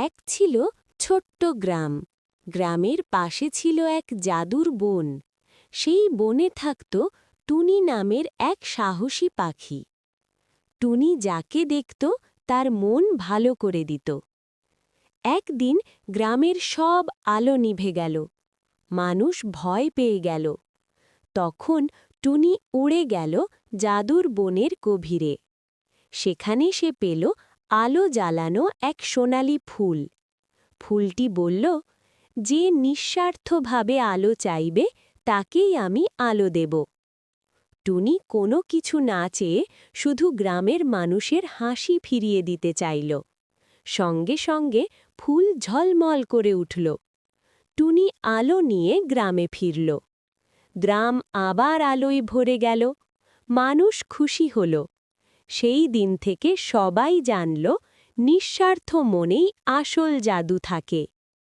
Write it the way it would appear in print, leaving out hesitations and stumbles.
এক ছিল ছোট্ট গ্রাম। গ্রামের পাশে ছিল এক জাদুর বন। সেই বনে থাকত টুনি নামের এক সাহসী পাখি। টুনি যাকে দেখত তার মন ভালো করে দিত। একদিন গ্রামের সব আলো নিভে গেল। মানুষ ভয় পেয়ে গেল। তখন টুনি উড়ে গেল জাদুর বনের গভীরে। সেখানে সে পেল আলো জ্বালানো এক সোনালি ফুল। ফুলটি বলল, যে নিঃস্বার্থভাবে আলো চাইবে তাকেই আমি আলো দেব। টুনি কোনো কিছু না চেয়ে শুধু গ্রামের মানুষের হাসি ফিরিয়ে দিতে চাইল। সঙ্গে সঙ্গে ফুল ঝলমল করে উঠল। টুনি আলো নিয়ে গ্রামে ফিরল। গ্রাম আবার আলোয় ভরে গেল। মানুষ খুশি হল। সেই দিন থেকে সবাই জানল, নিঃস্বার্থ মনেই আসল জাদু থাকে।